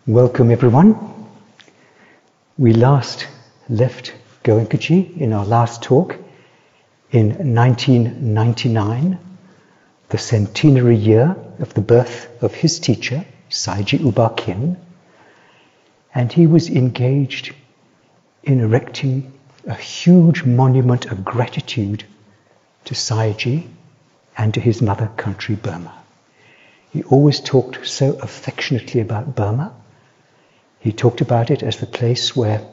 Welcome everyone. We last left Goenka in our last talk in 1999, the centenary year of the birth of his teacher, Sayagyi U Ba Khin, and he was engaged in erecting a huge monument of gratitude to Sayagyi and to his mother country, Burma. He always talked so affectionately about Burma. He talked about it as the place where,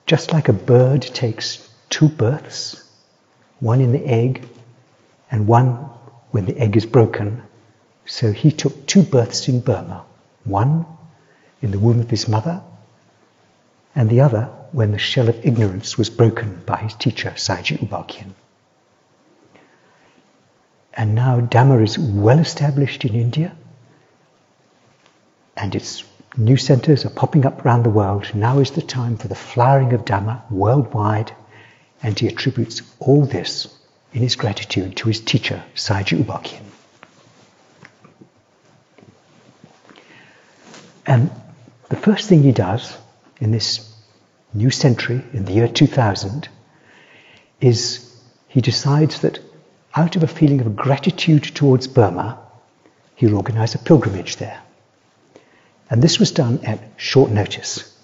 just like a bird takes two births, one in the egg and one when the egg is broken, so he took two births in Burma, one in the womb of his mother and the other when the shell of ignorance was broken by his teacher, Sayagyi U Ba Khin. And now Dhamma is well established in India, and its new centres are popping up around the world. Now is the time for the flowering of Dhamma worldwide, and he attributes all this in his gratitude to his teacher, Sayagyi U Ba Khin. And the first thing he does in this new century, in the year 2000, is he decides that out of a feeling of gratitude towards Burma, he'll organise a pilgrimage there. And this was done at short notice.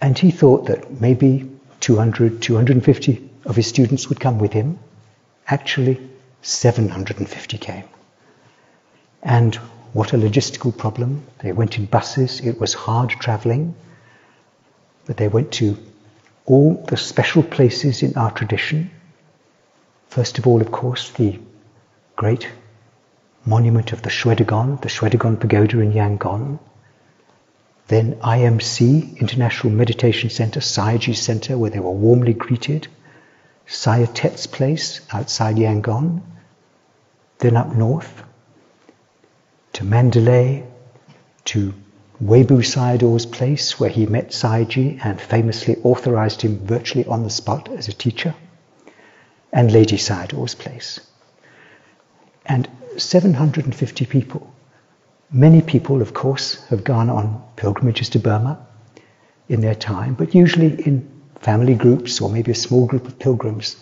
And he thought that maybe 200, 250 of his students would come with him. Actually, 750 came. And what a logistical problem. They went in buses. It was hard travelling. But they went to all the special places in our tradition. First of all, of course, the great monument of the Shwedagon Pagoda in Yangon. Then IMC, International Meditation Center, Sayagyi Center, where they were warmly greeted. Sayatet's place outside Yangon. Then up north to Mandalay, to Webu Sayadaw's place, where he met Sayagyi and famously authorized him virtually on the spot as a teacher. And Lady Sayadaw's place. And 750 people. Many people, of course, have gone on pilgrimages to Burma in their time, but usually in family groups or maybe a small group of pilgrims.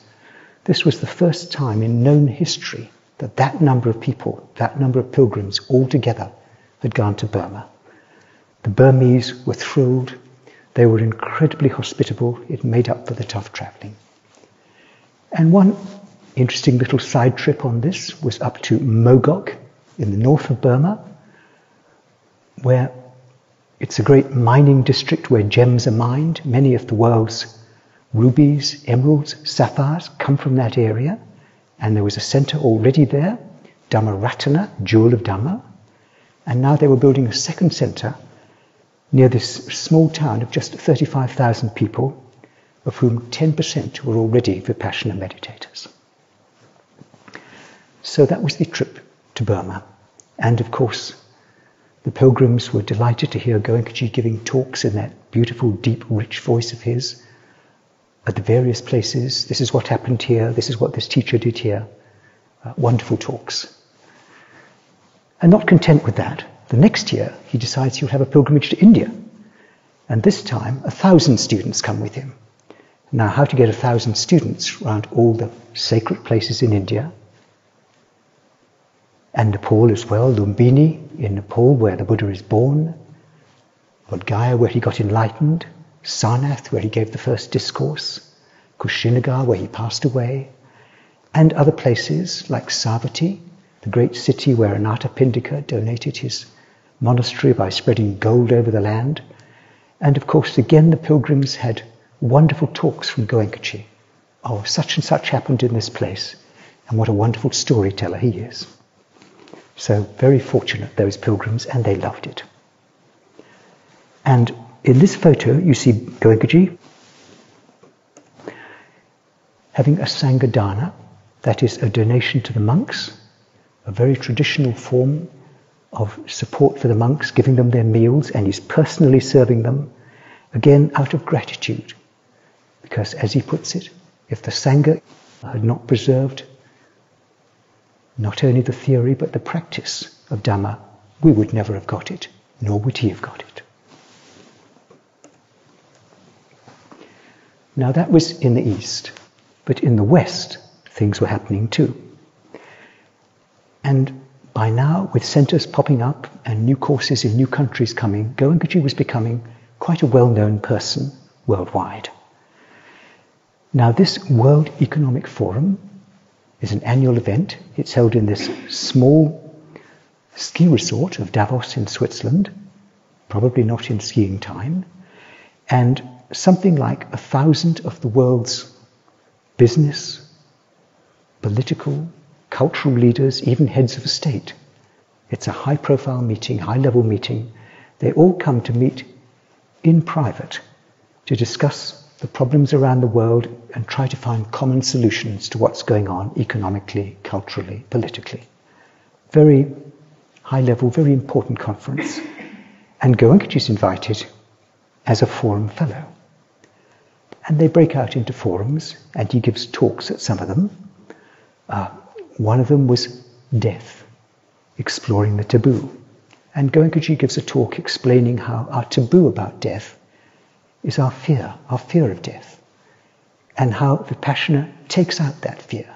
This was the first time in known history that that number of people, that number of pilgrims all together had gone to Burma. The Burmese were thrilled. They were incredibly hospitable. It made up for the tough travelling. And one interesting little side trip on this was up to Mogok in the north of Burma, where it's a great mining district where gems are mined. Many of the world's rubies, emeralds, sapphires come from that area. And there was a centre already there, Dhammaratana, Jewel of Dhamma. And now they were building a second centre near this small town of just 35,000 people, of whom 10% were already Vipassana meditators. So that was the trip to Burma. And of course, the pilgrims were delighted to hear Goenka giving talks in that beautiful, deep, rich voice of his at the various places. This is what happened here. This is what this teacher did here. Wonderful talks. And not content with that, the next year he decides he'll have a pilgrimage to India. And this time, 1,000 students come with him. Now, how to get 1,000 students around all the sacred places in India, and Nepal as well, Lumbini in Nepal, where the Buddha is born, Bodh Gaya, where he got enlightened, Sarnath, where he gave the first discourse, Kushinagar, where he passed away, and other places like Savatthi, the great city where Anathapindika donated his monastery by spreading gold over the land. And of course, again, the pilgrims had wonderful talks from Goenka. Oh, such and such happened in this place, and what a wonderful storyteller he is. So very fortunate, those pilgrims, and they loved it. And in this photo, you see Goenka having a Sangha Dana, that is a donation to the monks, a very traditional form of support for the monks, giving them their meals, and he's personally serving them, again out of gratitude. Because, as he puts it, if the Sangha had not preserved not only the theory but the practice of Dhamma, we would never have got it. nor would he have got it. Now that was in the East, but in the West, things were happening too. And by now, with centres popping up and new courses in new countries coming, Goenkaji was becoming quite a well-known person worldwide. Now this World Economic Forum is an annual event. It's held in this small ski resort of Davos in Switzerland, probably not in skiing time, and something like 1,000 of the world's business, political, cultural leaders, even heads of state. It's a high-profile meeting, high-level meeting. They all come to meet in private to discuss the problems around the world and try to find common solutions to what's going on economically, culturally, politically. Very high-level, very important conference. And Goenkaji is invited as a forum fellow. And they break out into forums, and he gives talks at some of them. One of them was death, exploring the taboo. And Goenkaji gives a talk explaining how our taboo about death is our fear of death, and how Vipassana takes out that fear.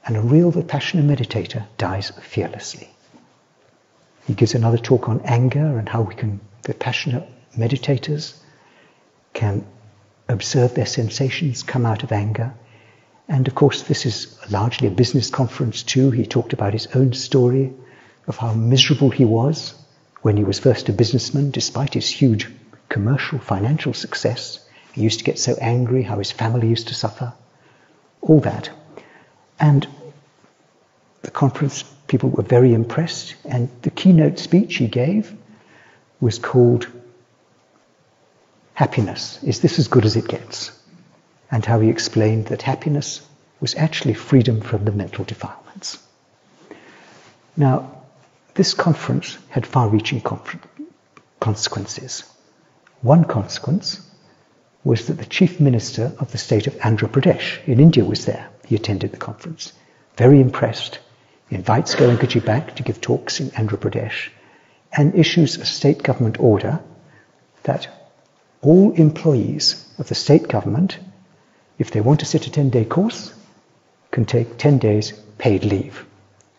And a real Vipassana meditator dies fearlessly. He gives another talk on anger and how Vipassana meditators can observe their sensations come out of anger. And of course, this is largely a business conference too. He talked about his own story of how miserable he was when he was first a businessman, despite his huge commercial, financial success. He used to get so angry, how his family used to suffer, all that. And the conference people were very impressed, and the keynote speech he gave was called Happiness, Is This As Good As It Gets? And how he explained that happiness was actually freedom from the mental defilements. Now, this conference had far-reaching consequences. One consequence was that the chief minister of the state of Andhra Pradesh in India was there. He attended the conference. Very impressed, invites Goenkaji back to give talks in Andhra Pradesh, and issues a state government order that all employees of the state government, if they want to sit a 10-day course, can take 10 days paid leave.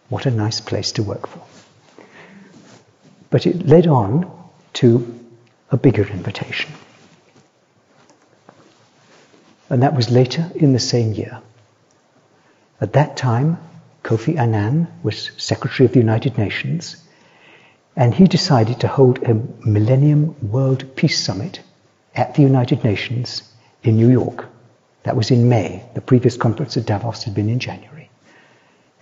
What a nice place to work for. But it led on to a bigger invitation. And that was later in the same year. At that time, Kofi Annan was Secretary of the United Nations, and he decided to hold a Millennium World Peace Summit at the United Nations in New York. That was in May. The previous conference at Davos had been in January.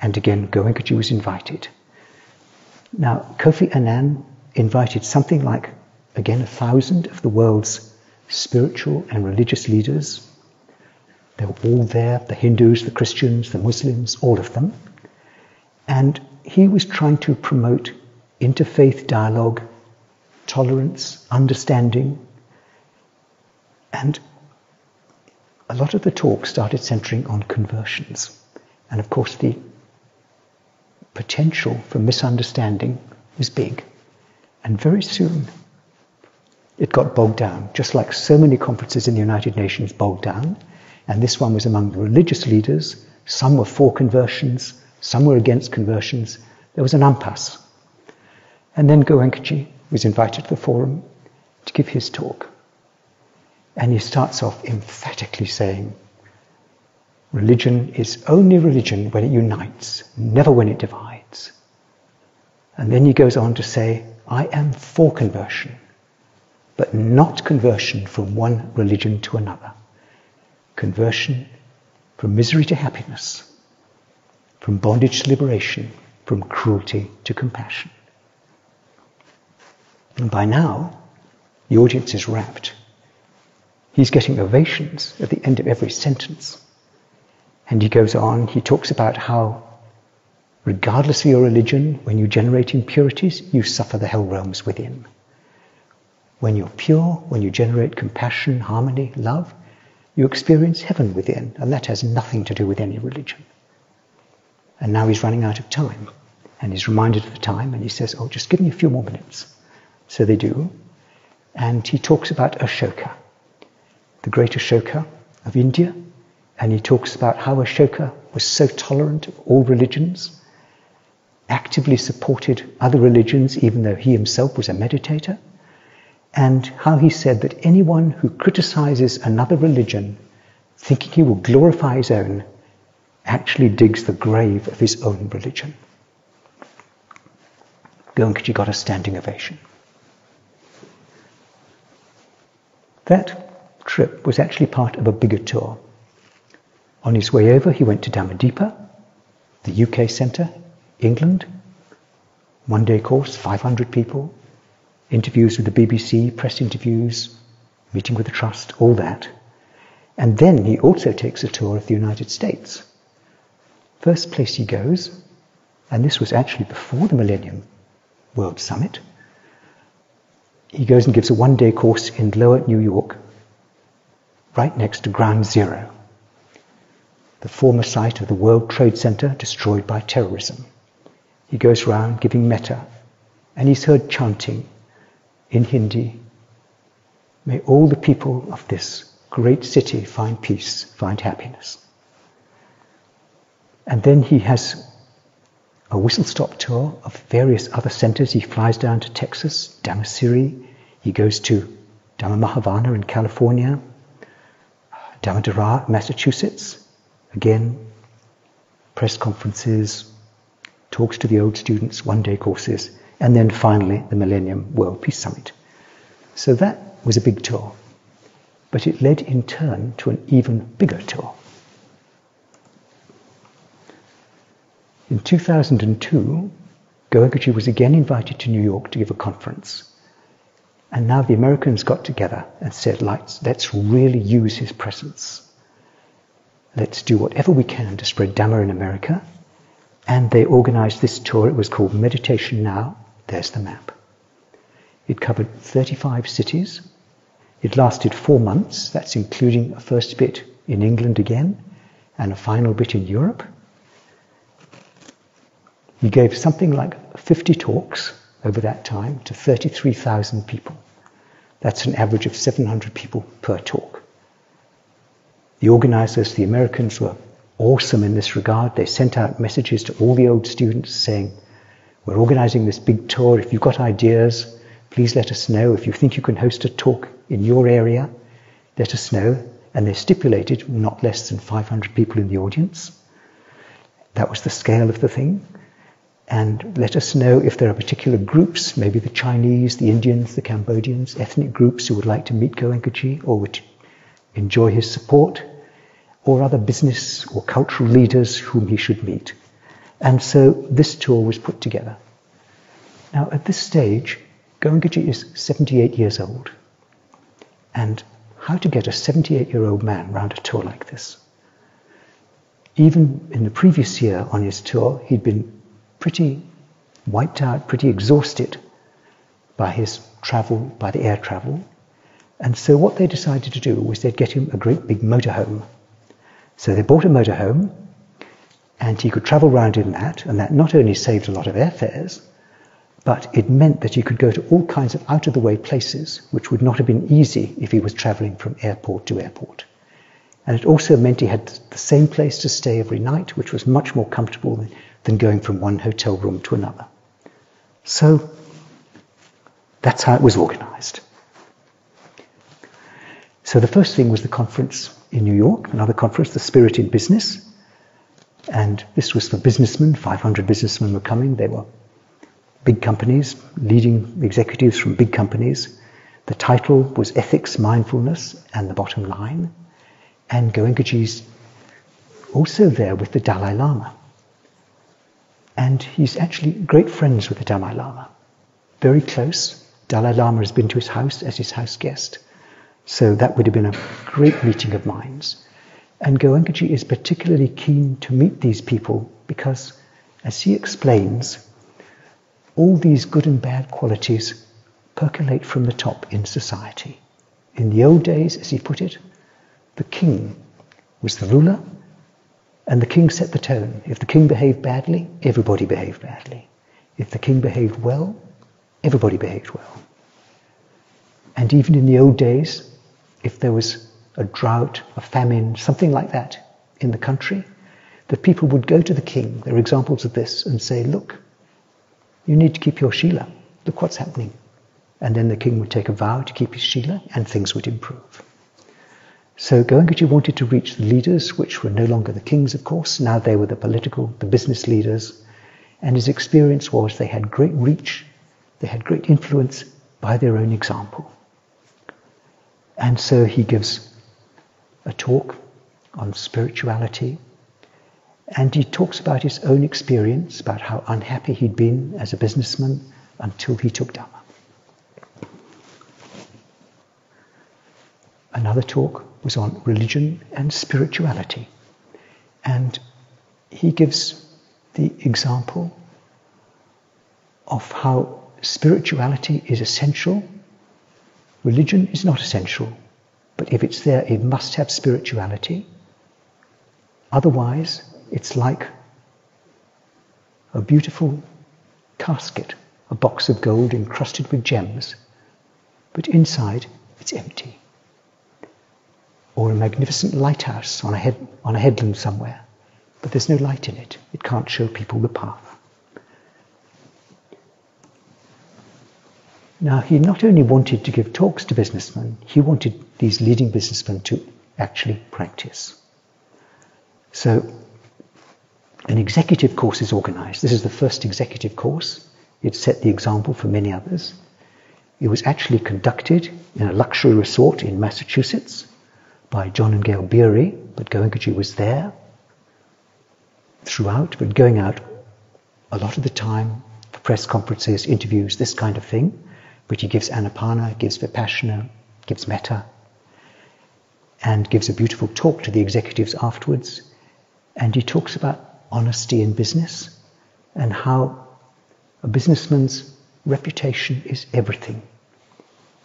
And again, Goenkaji was invited. Now, Kofi Annan invited something like, again, 1,000 of the world's spiritual and religious leaders. They were all there, the Hindus, the Christians, the Muslims, all of them. And he was trying to promote interfaith dialogue, tolerance, understanding. And a lot of the talk started centering on conversions. And of course, the potential for misunderstanding was big. And very soon, it got bogged down, just like so many conferences in the United Nations bogged down. And this one was among the religious leaders. Some were for conversions, some were against conversions. There was an impasse. And then Goenkaji was invited to the forum to give his talk. And he starts off emphatically saying, religion is only religion when it unites, never when it divides. And then he goes on to say, I am for conversion, but not conversion from one religion to another. Conversion from misery to happiness, from bondage to liberation, from cruelty to compassion. And by now, the audience is rapt. He's getting ovations at the end of every sentence. And he goes on, he talks about how, regardless of your religion, when you generate impurities, you suffer the hell realms within. When you're pure, when you generate compassion, harmony, love, you experience heaven within, and that has nothing to do with any religion. And now he's running out of time, and he's reminded of the time, and he says, oh, just give me a few more minutes. So they do. And he talks about Ashoka, the great Ashoka of India. And he talks about how Ashoka was so tolerant of all religions, actively supported other religions even though he himself was a meditator, and how he said that anyone who criticizes another religion thinking he will glorify his own actually digs the grave of his own religion. Goenkaji got a standing ovation. That trip was actually part of a bigger tour. On his way over, he went to Dhamma, the UK centre, England. One-day course, 500 people, interviews with the BBC, press interviews, meeting with the Trust, all that. And then he also takes a tour of the United States. First place he goes, and this was actually before the Millennium World Summit, he goes and gives a one-day course in Lower New York, right next to Ground Zero, the former site of the World Trade Center destroyed by terrorism. He goes around giving metta, and he's heard chanting in Hindi, "May all the people of this great city find peace, find happiness." And then he has a whistle-stop tour of various other centers. He flies down to Texas, Dhammasiri. He goes to Dhamma in California, Dhammadhara, Massachusetts. Again, press conferences, talks to the old students, one-day courses, and then finally the Millennium World Peace Summit. So that was a big tour, but it led in turn to an even bigger tour. In 2002, Goenkaji was again invited to New York to give a conference. And now the Americans got together and said, let's really use his presence. Let's do whatever we can to spread Dhamma in America. And they organized this tour. It was called Meditation Now. There's the map. It covered 35 cities. It lasted 4 months. That's including a first bit in England again and a final bit in Europe. He gave something like 50 talks over that time to 33,000 people. That's an average of 700 people per talk. The organizers, the Americans, were awesome in this regard. They sent out messages to all the old students saying, "We're organizing this big tour. If you've got ideas, please let us know. If you think you can host a talk in your area, let us know." And they stipulated not less than 500 people in the audience. That was the scale of the thing. And let us know if there are particular groups, maybe the Chinese, the Indians, the Cambodians, ethnic groups who would like to meet Goenkaji or would enjoy his support, or other business or cultural leaders whom he should meet. And so this tour was put together. Now at this stage, Goenkaji is 78 years old. And how to get a 78-year-old man round a tour like this? Even in the previous year on his tour, he'd been pretty wiped out, pretty exhausted by his travel, by the air travel. And so what they decided to do was they'd get him a great big motorhome. So they bought a motorhome, and he could travel around in that, and that not only saved a lot of airfares, but it meant that he could go to all kinds of out-of-the-way places, which would not have been easy if he was traveling from airport to airport. And it also meant he had the same place to stay every night, which was much more comfortable than going from one hotel room to another. So that's how it was organized. So the first thing was the conference in New York, another conference, The Spirit in Business. And this was for businessmen. 500 businessmen were coming. They were big companies, leading executives from big companies. The title was Ethics, Mindfulness, and the Bottom Line. And Goenkaji's also there with the Dalai Lama. And he's actually great friends with the Dalai Lama. Very close. Dalai Lama has been to his house as his house guest. So that would have been a great meeting of minds. And Goenkaji is particularly keen to meet these people because, as he explains, all these good and bad qualities percolate from the top in society. In the old days, as he put it, the king was the ruler, and the king set the tone. If the king behaved badly, everybody behaved badly. If the king behaved well, everybody behaved well. And even in the old days, if there was a drought, a famine, something like that in the country, the people would go to the king, there are examples of this, and say, look, you need to keep your Shila. Look what's happening. And then the king would take a vow to keep his Shila, and things would improve. So Goenkaji wanted to reach the leaders, which were no longer the kings, of course. Now they were the political, the business leaders. And his experience was they had great reach, they had great influence by their own example. And so he gives a talk on spirituality, and he talks about his own experience, about how unhappy he'd been as a businessman until he took Dhamma. Another talk was on religion and spirituality, and he gives the example of how spirituality is essential. Religion is not essential, but if it's there, it must have spirituality. Otherwise, it's like a beautiful casket, a box of gold encrusted with gems, but inside it's empty. Or a magnificent lighthouse on a headland somewhere, but there's no light in it. It can't show people the path. Now, he not only wanted to give talks to businessmen, he wanted these leading businessmen to actually practice. So, an executive course is organized. This is the first executive course. It set the example for many others. It was actually conducted in a luxury resort in Massachusetts by John and Gail Beery, but Goenkaji was there throughout, but going out a lot of the time for press conferences, interviews, this kind of thing. But he gives Anapana, gives Vipassana, gives Metta, and gives a beautiful talk to the executives afterwards. And he talks about honesty in business and how a businessman's reputation is everything.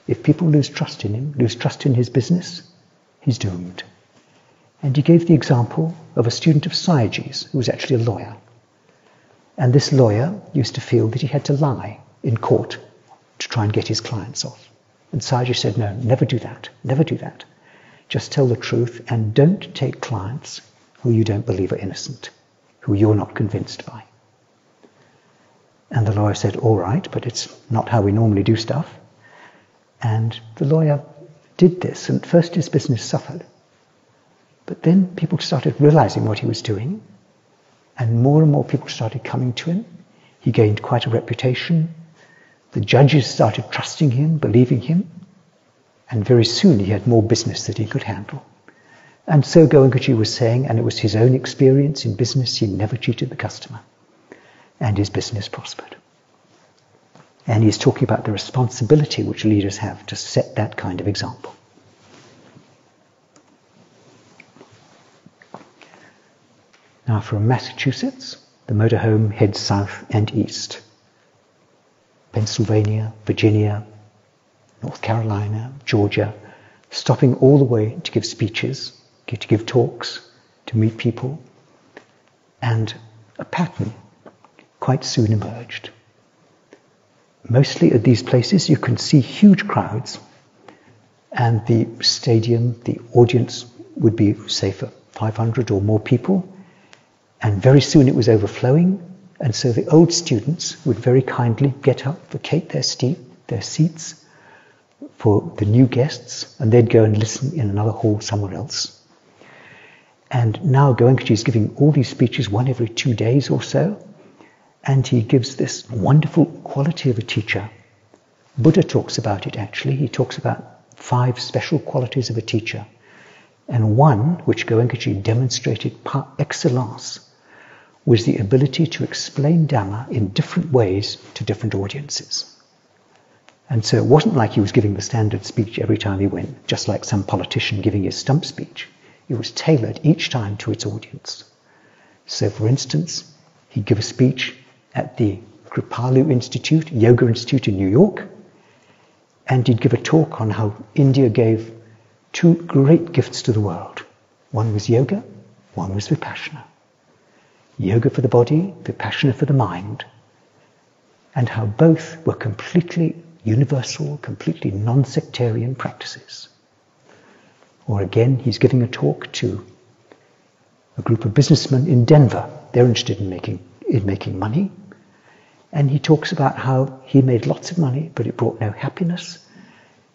If people lose trust in him, lose trust in his business, he's doomed. And he gave the example of a student of Sayagyi's who was actually a lawyer. And this lawyer used to feel that he had to lie in court to try and get his clients off. And Sayagyi said, no, never do that, never do that. Just tell the truth and don't take clients who you don't believe are innocent, who you're not convinced by. And the lawyer said, all right, but it's not how we normally do stuff. And the lawyer did this, and at first his business suffered. But then people started realizing what he was doing, and more people started coming to him. He gained quite a reputation. The judges started trusting him, believing him, and very soon he had more business that he could handle. And so Goenkaji was saying, and it was his own experience in business, he never cheated the customer, and his business prospered. And he's talking about the responsibility which leaders have to set that kind of example. Now from Massachusetts, the motorhome heads south and east. Pennsylvania, Virginia, North Carolina, Georgia, stopping all the way to give speeches, to give talks, to meet people. And a pattern quite soon emerged. Mostly at these places you can see huge crowds, and the stadium, the audience would be, say, for 500 or more people, and very soon it was overflowing. And so the old students would very kindly get up, vacate their seats for the new guests, and they'd go and listen in another hall somewhere else. And now Goenkaji is giving all these speeches, one every 2 days or so, and he gives this wonderful quality of a teacher. Buddha talks about it actually. He talks about 5 special qualities of a teacher. And one, which Goenkaji demonstrated par excellence, was the ability to explain Dhamma in different ways to different audiences. And so it wasn't like he was giving the standard speech every time he went, just like some politician giving his stump speech. It was tailored each time to its audience. So for instance, he'd give a speech at the Kripalu Institute, Yoga Institute in New York, and he'd give a talk on how India gave 2 great gifts to the world. One was yoga, one was Vipassana. Yoga for the body, Vipassana for the mind, and how both were completely universal, completely non-sectarian practices. Or again, he's giving a talk to a group of businessmen in Denver. They're interested in making money. And he talks about how he made lots of money, but it brought no happiness.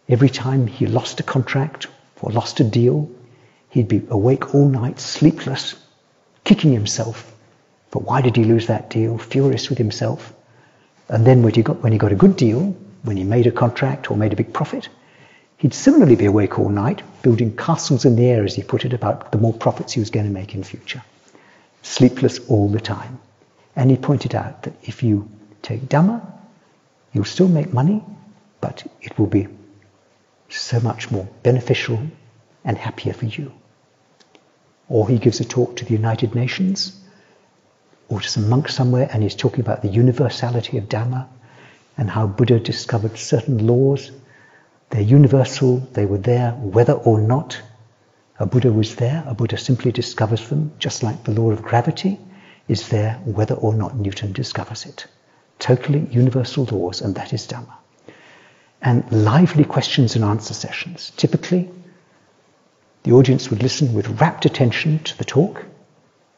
Every time he lost a contract or lost a deal, he'd be awake all night, sleepless, kicking himself for why did he lose that deal, furious with himself. And then when he got a good deal, when he made a contract or made a big profit, he'd similarly be awake all night, building castles in the air, as he put it, about the more profits he was going to make in future. Sleepless all the time. And he pointed out that if you take Dhamma, you'll still make money, but it will be so much more beneficial and happier for you. Or he gives a talk to the United Nations, or to some monks somewhere, and he's talking about the universality of Dhamma, and how Buddha discovered certain laws. They're universal, they were there whether or not a Buddha was there. A Buddha simply discovers them, just like the law of gravity is there whether or not Newton discovers it. Totally universal laws, and that is Dhamma. And lively questions and answer sessions. Typically, the audience would listen with rapt attention to the talk,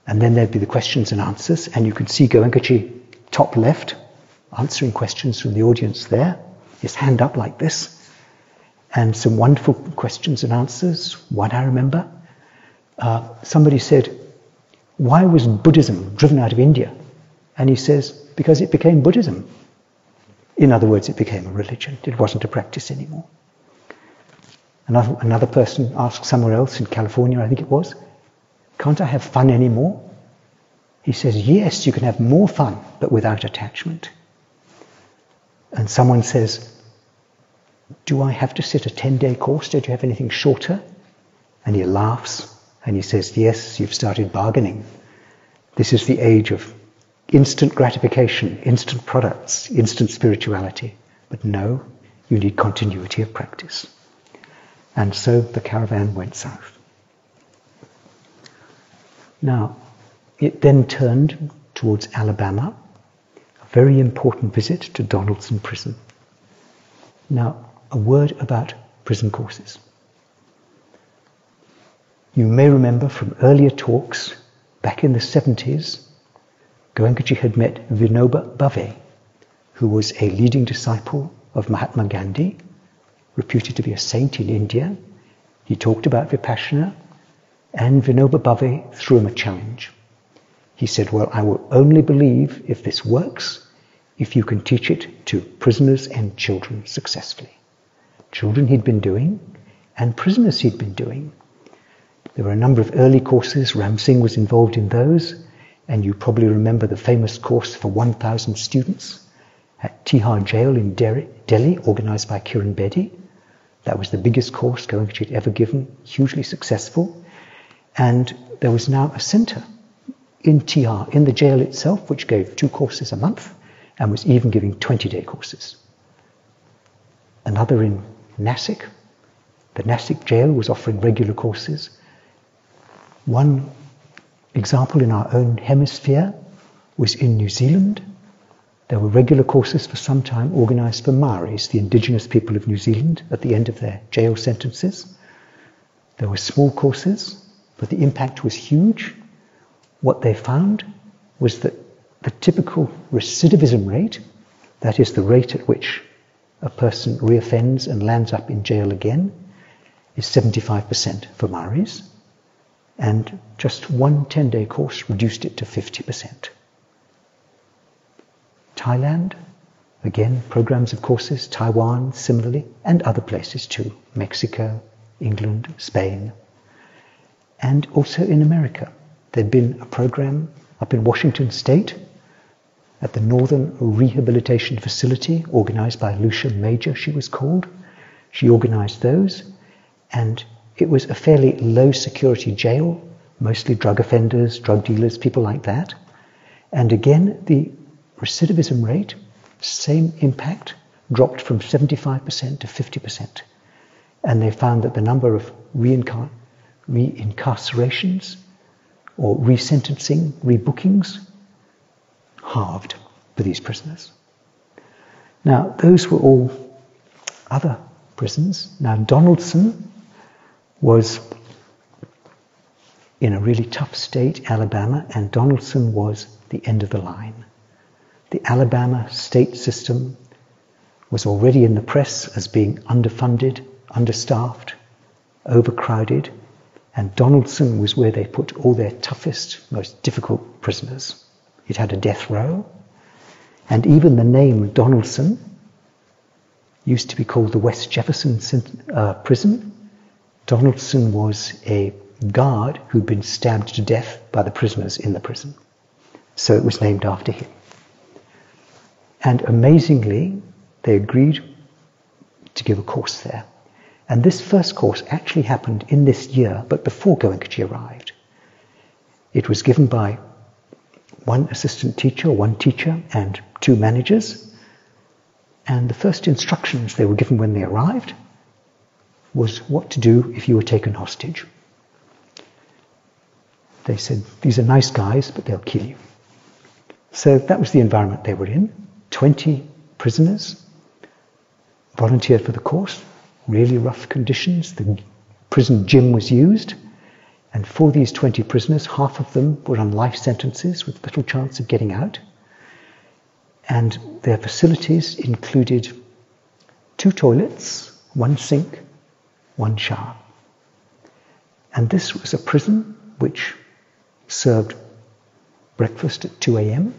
and then there'd be the questions and answers, and you could see Goenkaji, top left, answering questions from the audience there, his hand up like this, and some wonderful questions and answers. One I remember, somebody said, why was Buddhism driven out of India? And he says, because it became Buddhism. In other words, it became a religion. It wasn't a practice anymore. Another person asked somewhere else in California, I think it was, can't I have fun anymore? He says, yes, you can have more fun, but without attachment. And someone says, do I have to sit a 10-day course? Don't you have anything shorter? And he laughs and he says, yes, you've started bargaining. This is the age of instant gratification, instant products, instant spirituality. But no, you need continuity of practice. And so the caravan went south. Now, it then turned towards Alabama, a very important visit to Donaldson Prison. Now, a word about prison courses. You may remember from earlier talks, back in the 70s, Goenkaji had met Vinoba Bhave, who was a leading disciple of Mahatma Gandhi, reputed to be a saint in India. He talked about Vipassana, and Vinoba Bhave threw him a challenge. He said, well, I will only believe if this works, if you can teach it to prisoners and children successfully. Children he'd been doing, and prisoners he'd been doing. There were a number of early courses. Ram Singh was involved in those, and you probably remember the famous course for 1,000 students at Tihar Jail in Delhi, organized by Kiran Bedi. That was the biggest course Goenkaji had ever given, hugely successful. And there was now a center in Tihar, in the jail itself, which gave 2 courses a month and was even giving 20-day courses. Another in Nasik. The Nasik jail was offering regular courses. One example in our own hemisphere was in New Zealand. There were regular courses for some time organized for Maoris, the indigenous people of New Zealand, at the end of their jail sentences. There were small courses, but the impact was huge. What they found was that the typical recidivism rate, that is the rate at which a person reoffends and lands up in jail again, is 75% for Maoris, and just one 10-day course reduced it to 50%. Thailand, again, programs of courses, Taiwan similarly, and other places too, Mexico, England, Spain. And also in America, there'd been a program up in Washington State at the Northern Rehabilitation Facility, organized by Lucia Major, she was called. She organized those, and it was a fairly low security jail, mostly drug offenders, drug dealers, people like that. And again, the recidivism rate, same impact, dropped from 75% to 50%. And they found that the number of reincarcerations or resentencing, rebookings, halved for these prisoners. Now, those were all other prisons. Now, Donaldson was in a really tough state, Alabama, and Donaldson was the end of the line. The Alabama state system was already in the press as being underfunded, understaffed, overcrowded, and Donaldson was where they put all their toughest, most difficult prisoners. It had a death row, and even the name Donaldson used to be called the West Jefferson prison. Donaldson was a guard who'd been stabbed to death by the prisoners in the prison. So it was named after him. And amazingly, they agreed to give a course there. And this first course actually happened in this year, but before Goenkaji arrived. It was given by one assistant teacher, one teacher, and 2 managers. And the first instructions they were given when they arrived was what to do if you were taken hostage. They said, these are nice guys, but they'll kill you. So that was the environment they were in. 20 prisoners volunteered for the course. Really rough conditions. The prison gym was used. And for these 20 prisoners, half of them were on life sentences with little chance of getting out. And their facilities included 2 toilets, 1 sink, 1 shower. And this was a prison which served breakfast at 2 a.m.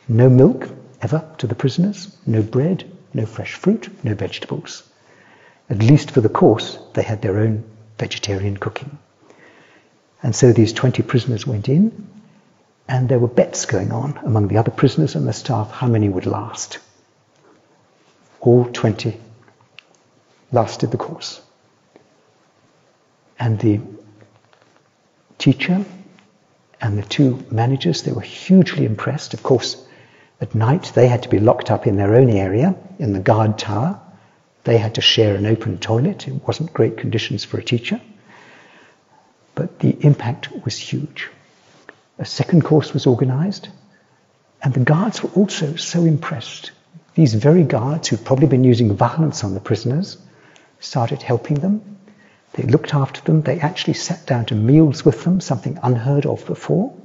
No milk ever to the prisoners, no bread, no fresh fruit, no vegetables. At least for the course, they had their own vegetarian cooking. And so these 20 prisoners went in, and there were bets going on among the other prisoners and the staff how many would last. All 20 lasted the course. And the teacher and the 2 managers, they were hugely impressed. Of course, at night they had to be locked up in their own area, in the guard tower. They had to share an open toilet. It wasn't great conditions for a teacher. But the impact was huge. A second course was organized, and the guards were also so impressed. These very guards, who'd probably been using violence on the prisoners, started helping them. They looked after them. They actually sat down to meals with them, something unheard of before,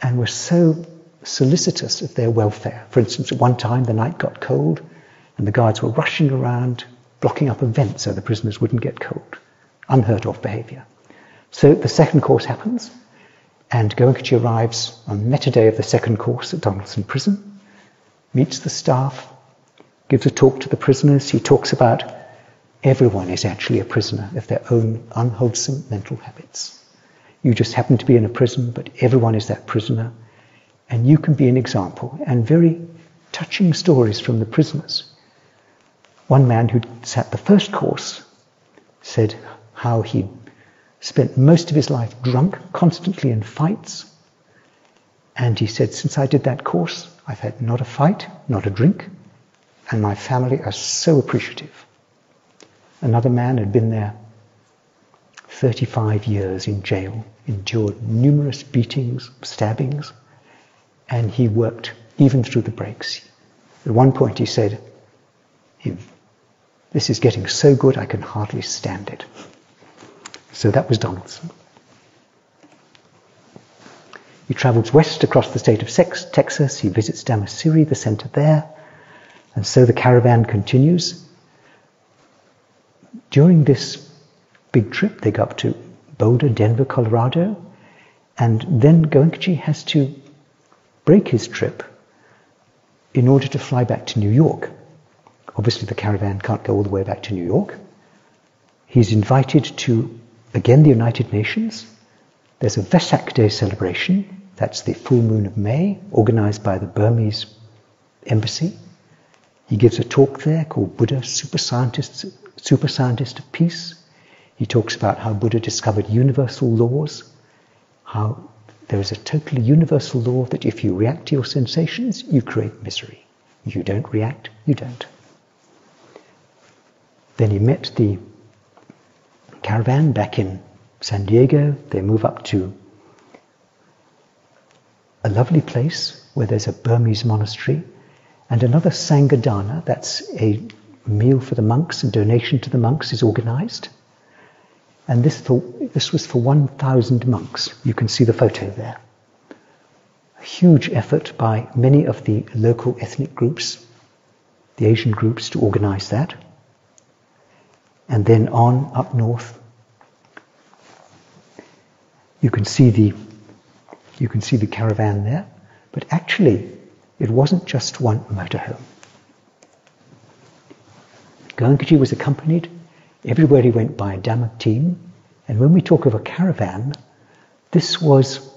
and were so solicitous of their welfare. For instance, at one time the night got cold, and the guards were rushing around, blocking up a vent so the prisoners wouldn't get cold. Unheard of behavior. So the second course happens, and Goenkaji arrives on Meta Day of the second course at Donaldson Prison, meets the staff, gives a talk to the prisoners. He talks about everyone is actually a prisoner of their own unwholesome mental habits. You just happen to be in a prison, but everyone is that prisoner, and you can be an example. And very touching stories from the prisoners. One man who sat the first course said how he spent most of his life drunk, constantly in fights. And he said, since I did that course, I've had not a fight, not a drink, and my family are so appreciative. Another man had been there 35 years in jail, endured numerous beatings, stabbings, and he worked even through the breaks. At one point he said, this is getting so good I can hardly stand it. So that was Donaldson. He travels west across the state of Texas. He visits Dhamma, the center there. And so the caravan continues. During this big trip, they go up to Boulder, Denver, Colorado. And then Goenkaji has to break his trip in order to fly back to New York. Obviously, the caravan can't go all the way back to New York. He's invited to, again, the United Nations. There's a Vesak Day celebration. That's the full moon of May, organized by the Burmese embassy. He gives a talk there called Buddha, Super Scientist of Peace. He talks about how Buddha discovered universal laws, how there is a totally universal law that if you react to your sensations, you create misery. If you don't react, you don't. Then he met the caravan back in San Diego. They move up to a lovely place where there's a Burmese monastery and another Sangha Dana, that's a meal for the monks and donation to the monks is organized. And this was for 1,000 monks. You can see the photo there. A huge effort by many of the local ethnic groups, the Asian groups, to organize that. And then on up north, you can see the caravan there. But actually, it wasn't just one motorhome. Goenkaji was accompanied everywhere he went by a Dhamma team. And when we talk of a caravan, this was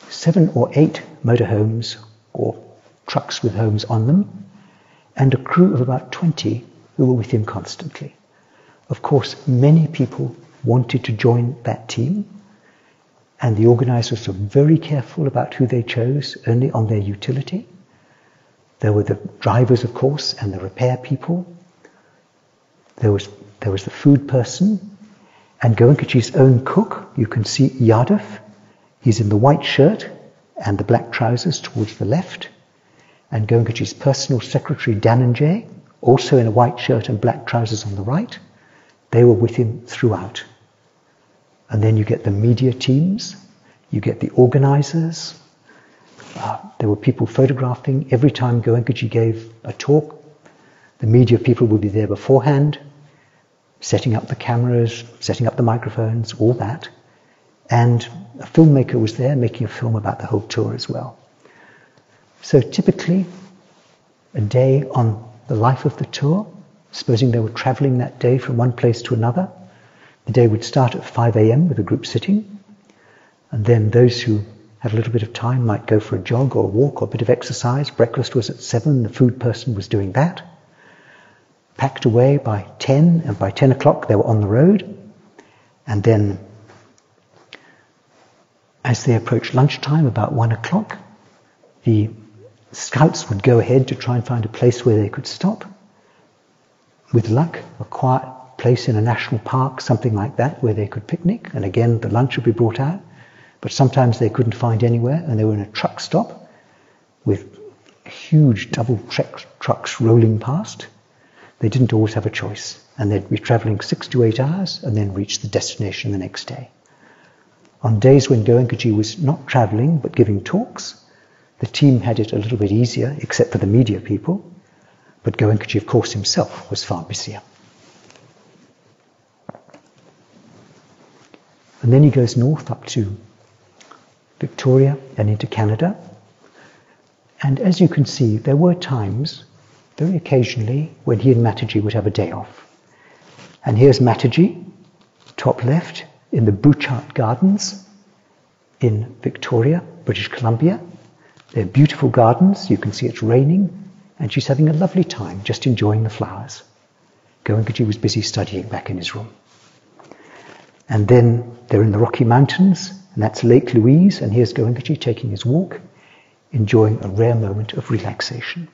7 or 8 motorhomes or trucks with homes on them, and a crew of about 20 who were with him constantly. Of course, many people wanted to join that team, and the organizers were very careful about who they chose, only on their utility. There were the drivers, of course, and the repair people. There was the food person, and Goenkaji's own cook. You can see Yadav. He's in the white shirt and the black trousers towards the left. And Goenkaji's personal secretary, Dhananjay, also in a white shirt and black trousers on the right. They were with him throughout. And then you get the media teams, you get the organizers. There were people photographing. Every time Goenkaji gave a talk, the media people would be there beforehand, setting up the cameras, setting up the microphones, all that. And a filmmaker was there making a film about the whole tour as well. So typically, a day on the life of the tour, supposing they were traveling that day from one place to another, the day would start at 5 a.m. with a group sitting, and then those who had a little bit of time might go for a jog or a walk or a bit of exercise. Breakfast was at 7, the food person was doing that. Packed away by 10, and by 10 o'clock they were on the road. And then as they approached lunchtime, about 1 o'clock, the scouts would go ahead to try and find a place where they could stop. With luck, a quiet place in a national park, something like that, where they could picnic. And again, the lunch would be brought out. But sometimes they couldn't find anywhere, and they were in a truck stop with huge double trucks rolling past. They didn't always have a choice, and they'd be traveling 6 to 8 hours and then reach the destination the next day. On days when Goenkaji was not traveling but giving talks, the team had it a little bit easier, except for the media people, but Goenkaji, of course, himself was far busier. And then he goes north up to Victoria and into Canada. And as you can see, there were times, very occasionally, when he and Mataji would have a day off. And here's Mataji, top left, in the Bouchard Gardens in Victoria, British Columbia. They're beautiful gardens. You can see it's raining, and she's having a lovely time, just enjoying the flowers. Goenkaji was busy studying back in his room. And then they're in the Rocky Mountains, and that's Lake Louise, and here's Goenkaji taking his walk, enjoying a rare moment of relaxation.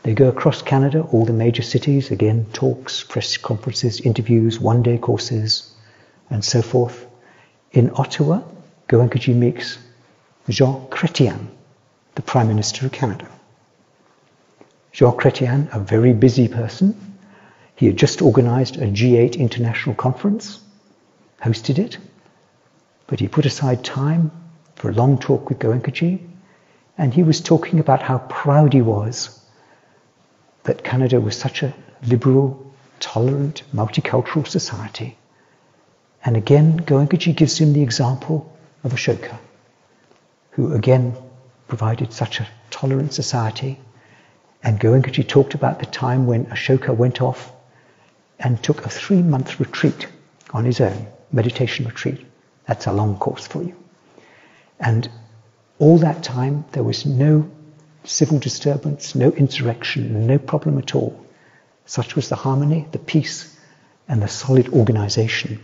They go across Canada, all the major cities, again, talks, press conferences, interviews, one-day courses, and so forth. In Ottawa, Goenkaji meets Jean Chrétien, the Prime Minister of Canada. Jean Chrétien, a very busy person. He had just organized a G8 international conference, hosted it, but he put aside time for a long talk with Goenkaji, and he was talking about how proud he was that Canada was such a liberal, tolerant, multicultural society. And again, Goenkaji gives him the example of Ashoka, who again provided such a tolerant society. And Goenkaji talked about the time when Ashoka went off and took a 3-month retreat on his own, meditation retreat. That's a long course for you. And all that time, there was no civil disturbance, no insurrection, no problem at all. Such was the harmony, the peace, and the solid organization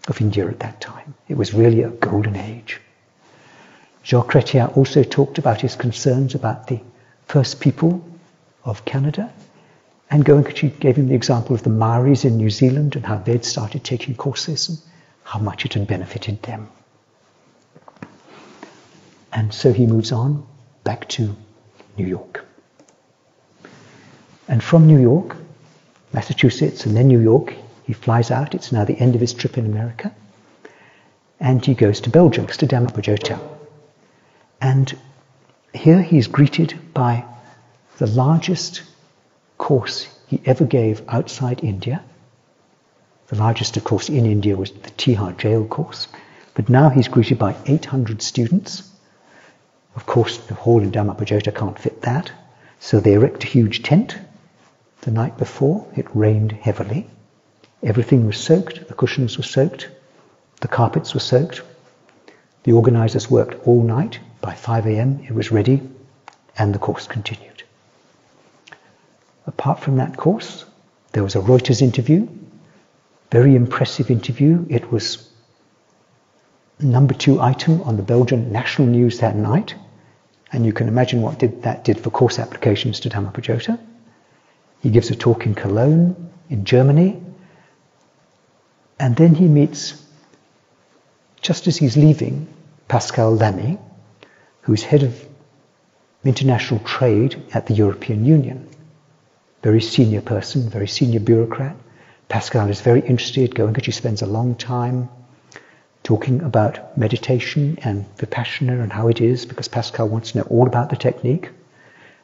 of India at that time. It was really a golden age. Jean Chrétien also talked about his concerns about the First People of Canada, and Goenkaji gave him the example of the Maoris in New Zealand and how they'd started taking courses and how much it had benefited them. And so he moves on back to New York. And from New York, Massachusetts, and then New York, he flies out. It's now the end of his trip in America. And he goes to Belgium, to Dhamma. And here he's greeted by the largest course he ever gave outside India. The largest, of course, in India was the Tihar jail course. But now he's greeted by 800 students. Of course, the hall in Dhamma can't fit that. So they erect a huge tent. The night before, it rained heavily. Everything was soaked. The cushions were soaked. The carpets were soaked. The organizers worked all night. By 5 a.m. it was ready, and the course continued. Apart from that course, there was a Reuters interview, very impressive interview. It was number 2 item on the Belgian national news that night, and you can imagine what that did for course applications to Dhamma. He gives a talk in Cologne, in Germany, and then he meets, just as he's leaving, Pascal Lamy, who's head of international trade at the European Union. Very senior person, very senior bureaucrat. Pascal is very interested. Goenkaji spends a long time talking about meditation and Vipassana and how it is, because Pascal wants to know all about the technique.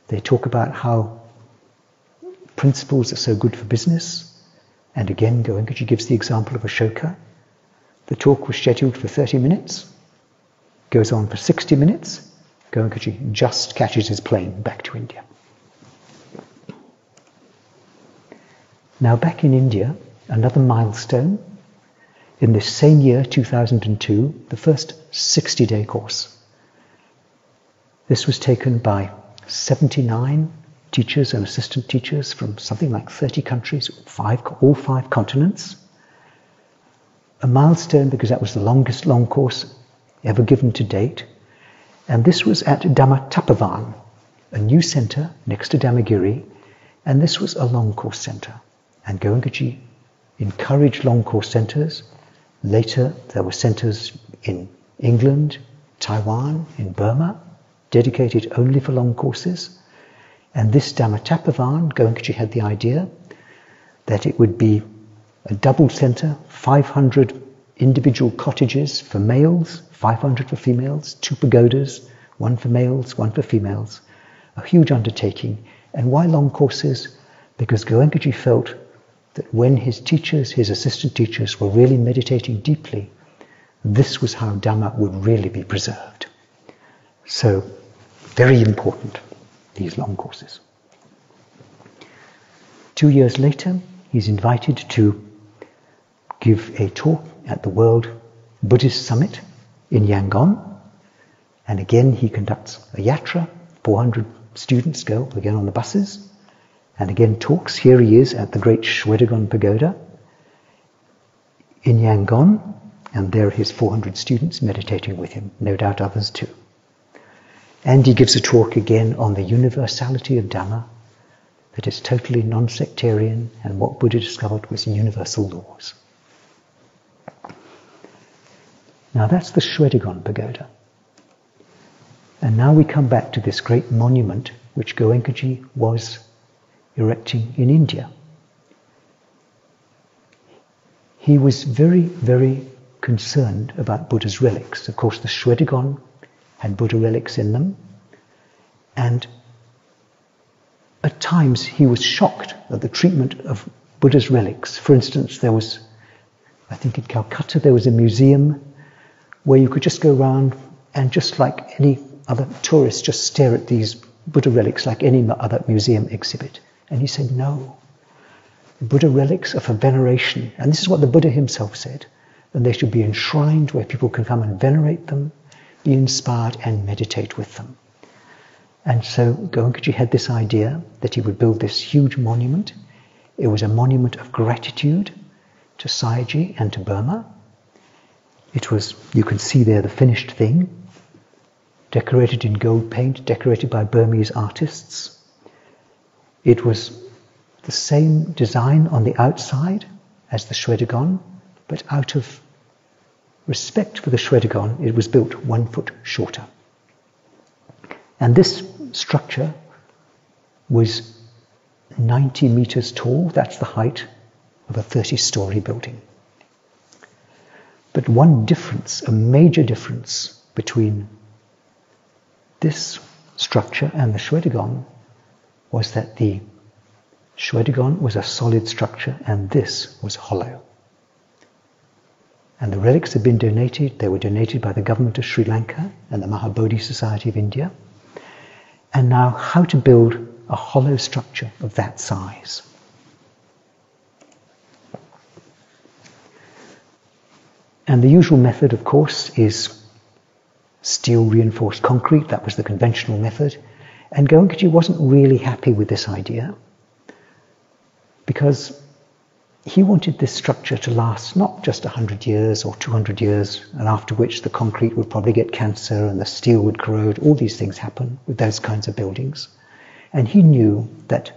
They talk about how principles are so good for business. And again, Goenkaji gives the example of Ashoka. The talk was scheduled for 30 minutes, goes on for 60 minutes. Goenkaji just catches his plane back to India. Now back in India, another milestone. In this same year, 2002, the first 60-day course. This was taken by 79 teachers and assistant teachers from something like 30 countries, all five continents. A milestone because that was the longest long course ever given to date. And this was at Dhamma Tapavan, a new centre next to Dhammagiri, and this was a long course centre. And Goenkaji encouraged long course centres. Later there were centres in England, Taiwan, in Burma, dedicated only for long courses. And this Dhamma Tapavan, Goenkaji had the idea that it would be a double centre, 500 individual cottages for males, 500 for females, 2 pagodas, 1 for males, 1 for females. A huge undertaking. And why long courses? Because Goenkaji felt that when his teachers, his assistant teachers, were really meditating deeply, this was how Dhamma would really be preserved. So, very important, these long courses. 2 years later, he's invited to give a talk at the World Buddhist Summit in Yangon. And again, he conducts a yatra. 400 students go again on the buses. And again talks. Here he is at the great Shwedagon Pagoda in Yangon. And there are his 400 students meditating with him. No doubt others too. And he gives a talk again on the universality of Dhamma, that is totally non-sectarian, and what Buddha discovered was universal laws. Now that's the Shwedagon Pagoda. And now we come back to this great monument which Goenkaji was erecting in India. He was very, very concerned about Buddha's relics. Of course, the Shwedagon had Buddha relics in them. And at times he was shocked at the treatment of Buddha's relics. For instance, there was, I think in Calcutta, there was a museum where you could just go around and just like any other tourist, just stare at these Buddha relics like any other museum exhibit. And he said, no, Buddha relics are for veneration. And this is what the Buddha himself said. And they should be enshrined where people can come and venerate them, be inspired and meditate with them. And so Goenkaji had this idea that he would build this huge monument. It was a monument of gratitude to Sayagyi and to Burma. It was, you can see there the finished thing, decorated in gold paint, decorated by Burmese artists. It was the same design on the outside as the Shwedagon, but out of respect for the Shwedagon, it was built 1 foot shorter. And this structure was 90 meters tall. That's the height of a 30-story building. But one difference, a major difference between this structure and the Shwedagon was that the Shwedagon was a solid structure and this was hollow. And the relics had been donated. They were donated by the government of Sri Lanka and the Mahabodhi Society of India. And now how to build a hollow structure of that size. And the usual method, of course, is steel reinforced concrete. That was the conventional method. And Goenkaji wasn't really happy with this idea because he wanted this structure to last not just 100 years or 200 years, and after which the concrete would probably get cancer and the steel would corrode. All these things happen with those kinds of buildings. And he knew that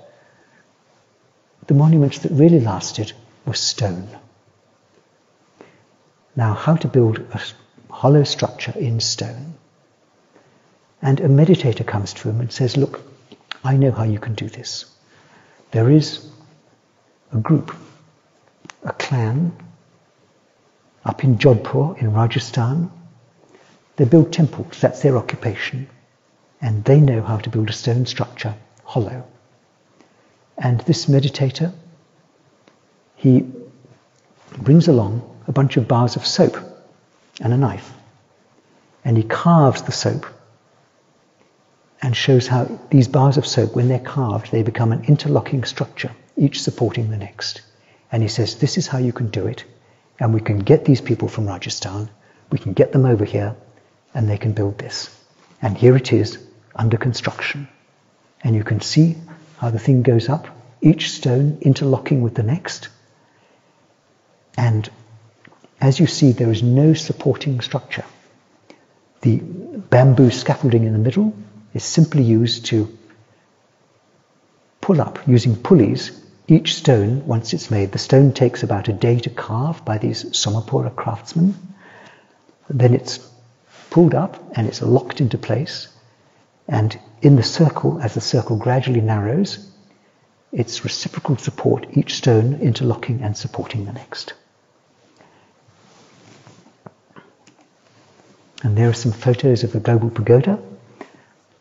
the monuments that really lasted were stone. Now, how to build a hollow structure in stone? And a meditator comes to him and says, look, I know how you can do this. There is a group, a clan, up in Jodhpur in Rajasthan. They build temples, that's their occupation. And they know how to build a stone structure, hollow. And this meditator, he brings along a bunch of bars of soap and a knife. And he carves the soap and shows how these bars of soap, when they're carved, they become an interlocking structure, each supporting the next. And he says, this is how you can do it. And we can get these people from Rajasthan, we can get them over here, and they can build this. And here it is, under construction. And you can see how the thing goes up, each stone interlocking with the next. And as you see, there is no supporting structure. The bamboo scaffolding in the middle is simply used to pull up, using pulleys, each stone. Once it's made, the stone takes about a day to carve by these Somapura craftsmen. Then it's pulled up and it's locked into place. And in the circle, as the circle gradually narrows, it's reciprocal support, each stone interlocking and supporting the next. And there are some photos of the global pagoda.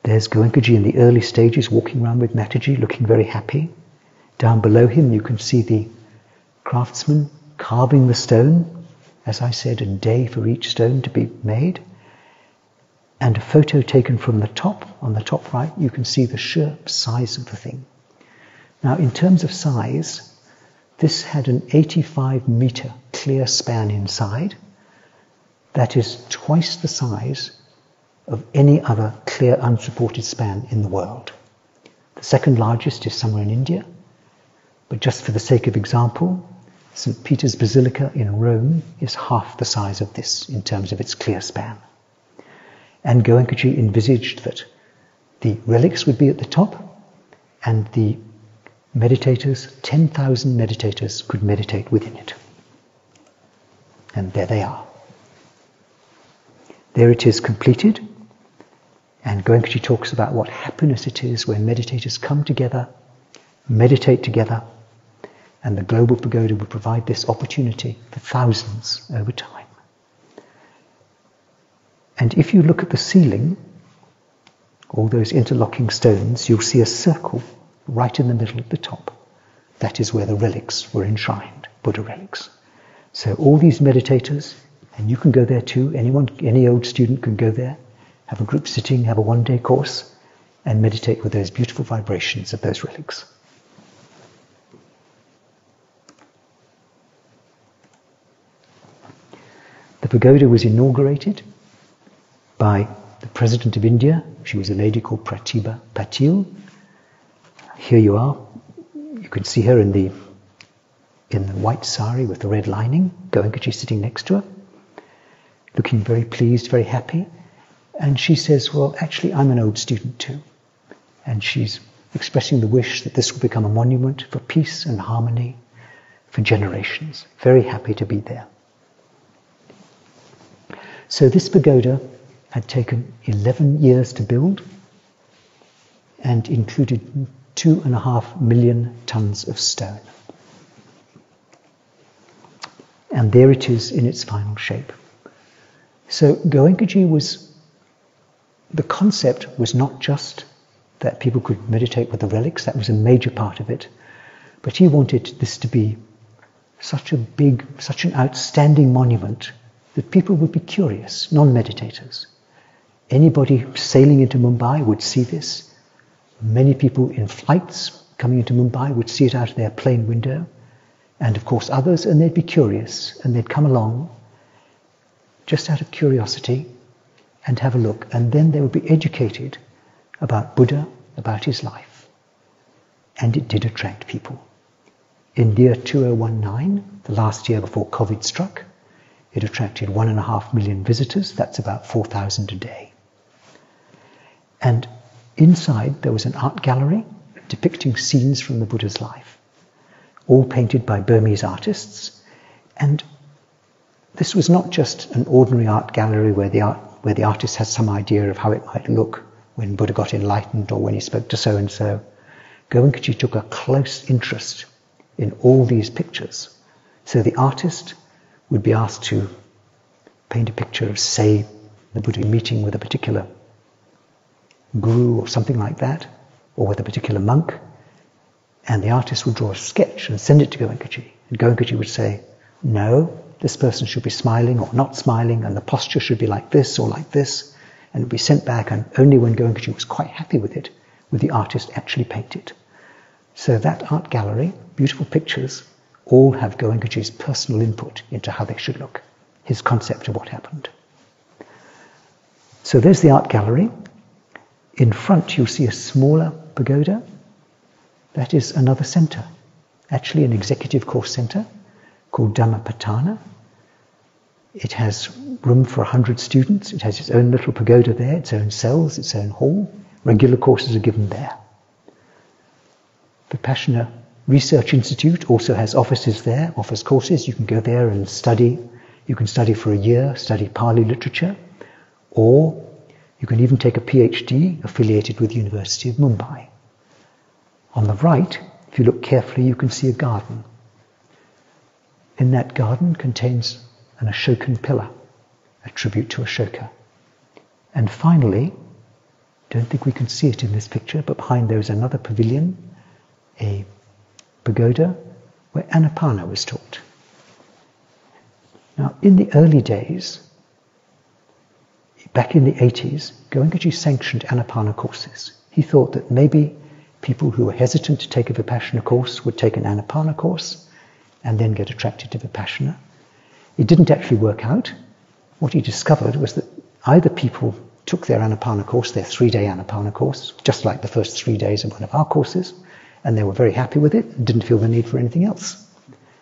There's Goenkaji in the early stages walking around with Mataji, looking very happy. Down below him you can see the craftsman carving the stone. As I said, a day for each stone to be made. And a photo taken from the top. On the top right you can see the sheer size of the thing. Now in terms of size, this had an 85-meter clear span inside. That is twice the size of any other clear unsupported span in the world. The second largest is somewhere in India, but just for the sake of example, St. Peter's Basilica in Rome is half the size of this in terms of its clear span. And Goenkaji envisaged that the relics would be at the top, and the meditators, 10,000 meditators, could meditate within it. And there they are. There it is completed, and Goenkaji talks about what happiness it is when meditators come together, meditate together, and the global pagoda will provide this opportunity for thousands over time. And if you look at the ceiling, all those interlocking stones, you'll see a circle right in the middle at the top. That is where the relics were enshrined, Buddha relics. So all these meditators, and you can go there too, any old student can go there, have a group sitting, have a one-day course, and meditate with those beautiful vibrations of those relics. The pagoda was inaugurated by the President of India. She was a lady called Pratibha Patil. Here you are. You can see her in the white sari with the red lining. Goenkaji sitting next to her, looking very pleased, very happy. And she says, well, actually, I'm an old student too. And she's expressing the wish that this will become a monument for peace and harmony for generations. Very happy to be there. So this pagoda had taken 11 years to build and included 2.5 million tons of stone. And there it is in its final shape. So Goenkaji the concept was not just that people could meditate with the relics, that was a major part of it, but he wanted this to be such an outstanding monument that people would be curious, non-meditators. Anybody sailing into Mumbai would see this. Many people in flights coming into Mumbai would see it out of their plane window, and of course others, and they'd be curious, and they'd come along just out of curiosity and have a look, and then they would be educated about Buddha, about his life. And it did attract people. In the year 2019, the last year before COVID struck, it attracted 1.5 million visitors. That's about 4,000 a day. And inside there was an art gallery depicting scenes from the Buddha's life, all painted by Burmese artists. And this was not just an ordinary art gallery where the artist has some idea of how it might look when Buddha got enlightened or when he spoke to so-and-so. Goenkaji took a close interest in all these pictures. So the artist would be asked to paint a picture of, say, the Buddha meeting with a particular guru or something like that, or with a particular monk, and the artist would draw a sketch and send it to Goenkaji. And Goenkaji would say, no, this person should be smiling or not smiling, and the posture should be like this or like this, and it would be sent back, and only when Goenkaji was quite happy with it would the artist actually paint it. So that art gallery, beautiful pictures, all have Goenkaji's personal input into how they should look, his concept of what happened. So there's the art gallery. In front you'll see a smaller pagoda. That is another center, actually an executive course center called Dhamma. It has room for 100 students. It has its own little pagoda there, its own cells, its own hall. Regular courses are given there. The Vipassana Research Institute also has offices there, offers courses. You can go there and study. You can study for a year, study Pali literature, or you can even take a PhD affiliated with the University of Mumbai. On the right, if you look carefully, you can see a garden. In that garden contains an Ashokan pillar, a tribute to Ashoka. And finally, don't think we can see it in this picture, but behind there is another pavilion, a pagoda where Anapana was taught. Now, in the early days, back in the 80s, Goenkaji sanctioned Anapana courses. He thought that maybe people who were hesitant to take a Vipassana course would take an Anapana course and then get attracted to Vipassana. It didn't actually work out. What he discovered was that either people took their Anapana course, their 3-day Anapana course, just like the first 3 days of one of our courses, and they were very happy with it and didn't feel the need for anything else.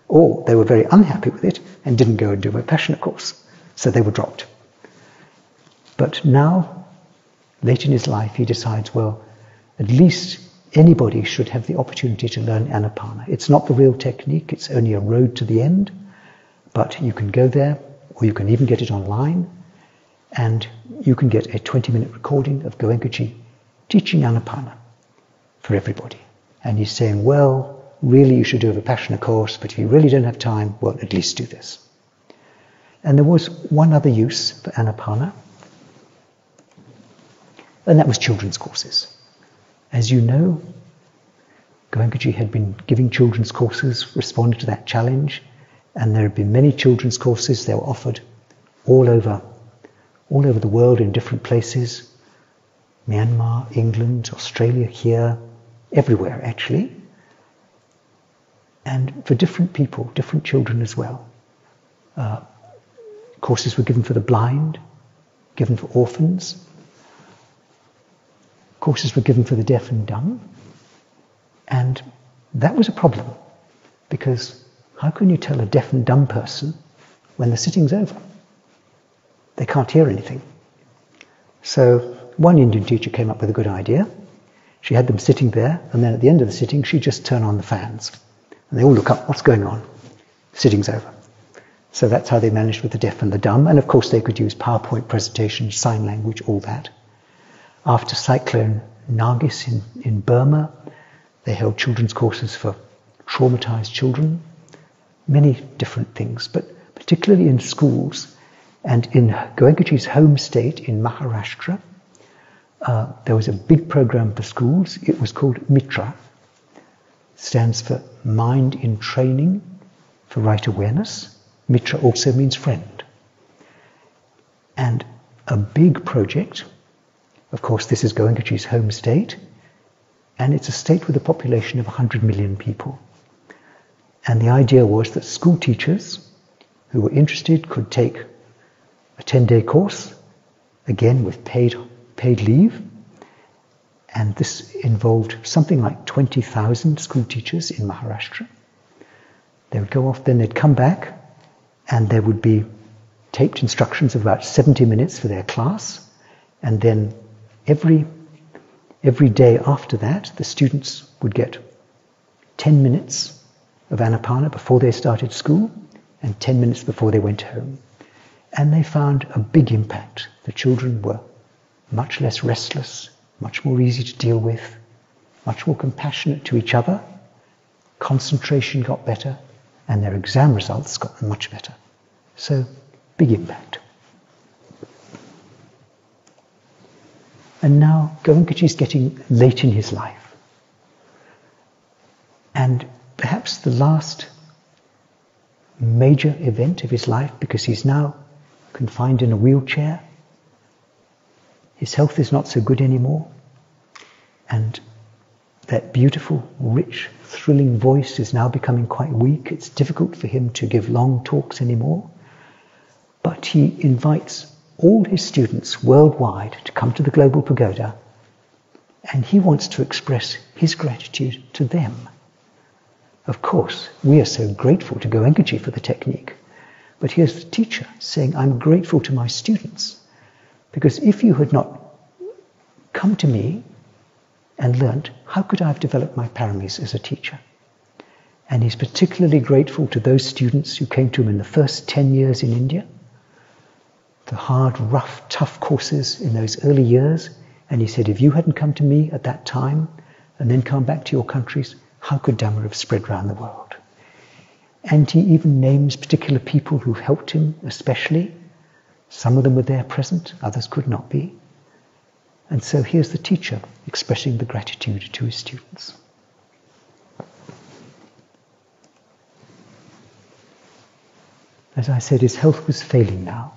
Or they were very unhappy with it and didn't go and do a Vipassana course, so they were dropped. But now, late in his life, he decides, well, at least anybody should have the opportunity to learn Anapana. It's not the real technique, it's only a road to the end, but you can go there, or you can even get it online, and you can get a 20-minute recording of Goenkaji teaching Anapana for everybody. And he's saying, well, really you should do a Vipassana course, but if you really don't have time, well, at least do this. And there was one other use for Anapana, and that was children's courses. As you know, Goenkaji had been giving children's courses, responding to that challenge, and there have been many children's courses. They were offered all over the world in different places. Myanmar, England, Australia, here, everywhere actually. And for different people, different children as well. Courses were given for the blind, given for orphans. Courses were given for the deaf and dumb. And that was a problem, because how can you tell a deaf and dumb person when the sitting's over? They can't hear anything. So one Indian teacher came up with a good idea. She had them sitting there, and then at the end of the sitting, she'd just turn on the fans. And they all look up, what's going on? Sitting's over. So that's how they managed with the deaf and the dumb. And of course they could use PowerPoint presentations, sign language, all that. After Cyclone Nargis in Burma, They held children's courses for traumatized children, many different things, but particularly in schools. And in Goenkaji's home state in Maharashtra, there was a big program for schools. It was called Mitra. It stands for Mind in Training for Right Awareness. Mitra also means friend. And a big project, of course this is Goenkaji's home state, and it's a state with a population of 100 million people. And the idea was that school teachers who were interested could take a 10-day course, again with paid leave, and this involved something like 20,000 school teachers in Maharashtra. They would go off, then they'd come back, and there would be taped instructions of about 70 minutes for their class, and then every day after that, the students would get 10 minutes of Anapana before they started school, and 10 minutes before they went home. And they found a big impact. The children were much less restless, much more easy to deal with, much more compassionate to each other. Concentration got better, and their exam results got much better. So, big impact. And now Goenkaji's getting late in his life. And perhaps the last major event of his life, because he's now confined in a wheelchair. His health is not so good anymore. And that beautiful, rich, thrilling voice is now becoming quite weak. It's difficult for him to give long talks anymore. But he invites all his students worldwide to come to the Global Pagoda, and he wants to express his gratitude to them. Of course, we are so grateful to Goenkaji for the technique, but here's the teacher saying, I'm grateful to my students, because if you had not come to me and learnt, how could I have developed my paramis as a teacher? And he's particularly grateful to those students who came to him in the first 10 years in India, the hard, rough, tough courses in those early years. And he said, if you hadn't come to me at that time and then come back to your countries, how could Dhamma have spread around the world? And he even names particular people who've helped him especially. Some of them were there present, others could not be. And so here's the teacher expressing the gratitude to his students. As I said, his health was failing now.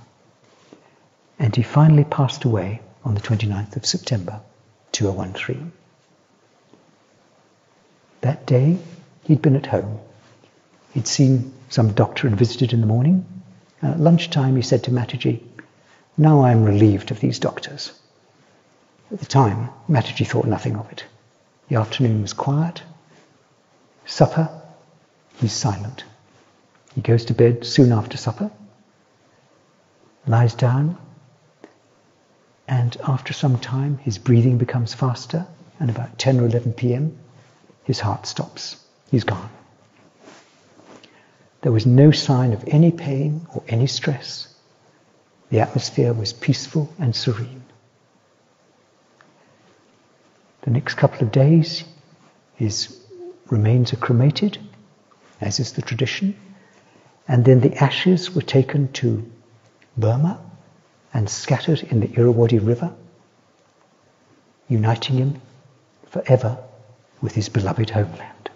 And he finally passed away on the 29th of September, 2013. That day, he'd been at home. He'd seen some doctor and visited in the morning. And at lunchtime, he said to Mataji, now I'm relieved of these doctors. At the time, Mataji thought nothing of it. The afternoon was quiet. Supper, he's silent. He goes to bed soon after supper, lies down, and after some time, his breathing becomes faster, and about 10 or 11 p.m., his heart stops. He's gone. There was no sign of any pain or any stress. The atmosphere was peaceful and serene. The next couple of days, his remains are cremated, as is the tradition, and then the ashes were taken to Burma and scattered in the Irrawaddy River, uniting him forever with his beloved homeland.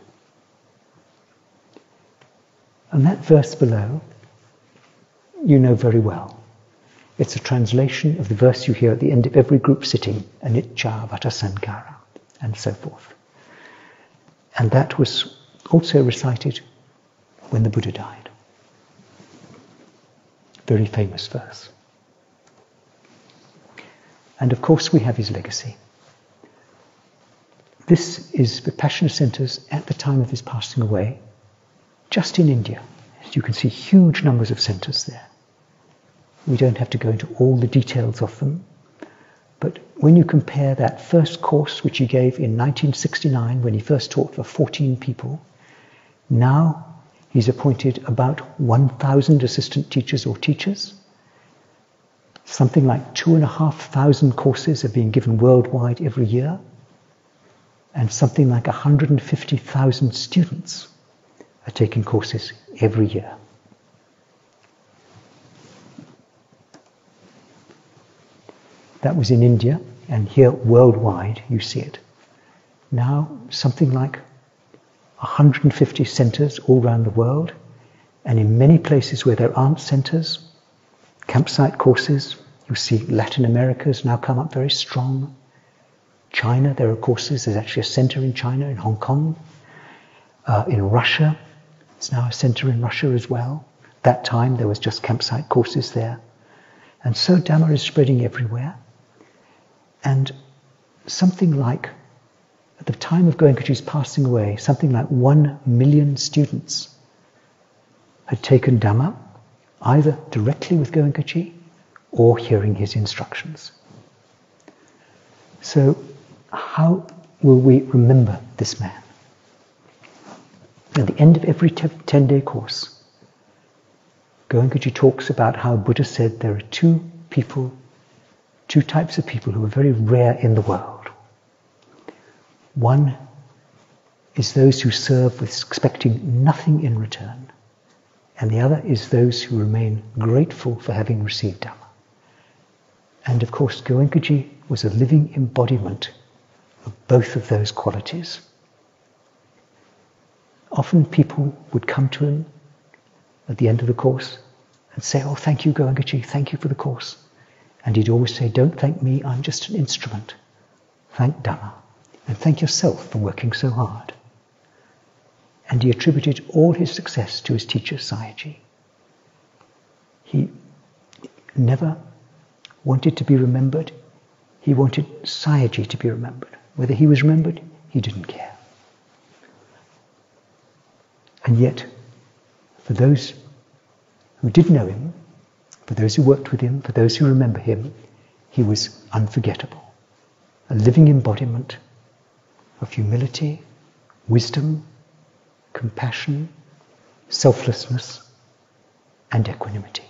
And that verse below, you know very well. It's a translation of the verse you hear at the end of every group sitting, anicca vata sankhara, and so forth. And that was also recited when the Buddha died. Very famous verse. And of course we have his legacy. This is Vipassana centers at the time of his passing away, just in India. As you can see, huge numbers of centers there. We don't have to go into all the details of them, but when you compare that first course which he gave in 1969 when he first taught for 14 people, now he's appointed about 1,000 assistant teachers or teachers. Something like 2,500 courses are being given worldwide every year. and something like 150,000 students are taking courses every year. That was in India, and here worldwide you see it. Now something like 150 centers all around the world, and in many places where there aren't centers, campsite courses. You see Latin America has now come up very strong. China, there are courses. There's actually a center in China, in Hong Kong. In Russia, there's now a center in Russia as well. That time there was just campsite courses there. And so Dhamma is spreading everywhere. And something like, at the time of Goenkaji's passing away, something like 1 million students had taken Dhamma, either directly with Goenkaji or hearing his instructions. So how will we remember this man? At the end of every 10-day course, Goenkaji talks about how Buddha said there are two types of people who are very rare in the world. One is those who serve with expecting nothing in return, and the other is those who remain grateful for having received Dhamma. And of course, Goenkaji was a living embodiment of both of those qualities. Often people would come to him at the end of the course and say, "Oh, thank you, Goenkaji, thank you for the course." And he'd always say, "Don't thank me, I'm just an instrument. Thank Dhamma, and thank yourself for working so hard." And he attributed all his success to his teacher, Sayagyi. He never wanted to be remembered. He wanted Sayagyi to be remembered. Whether he was remembered, he didn't care. And yet, for those who did know him, for those who worked with him, for those who remember him, he was unforgettable. A living embodiment of humility, wisdom, compassion, selflessness, and equanimity.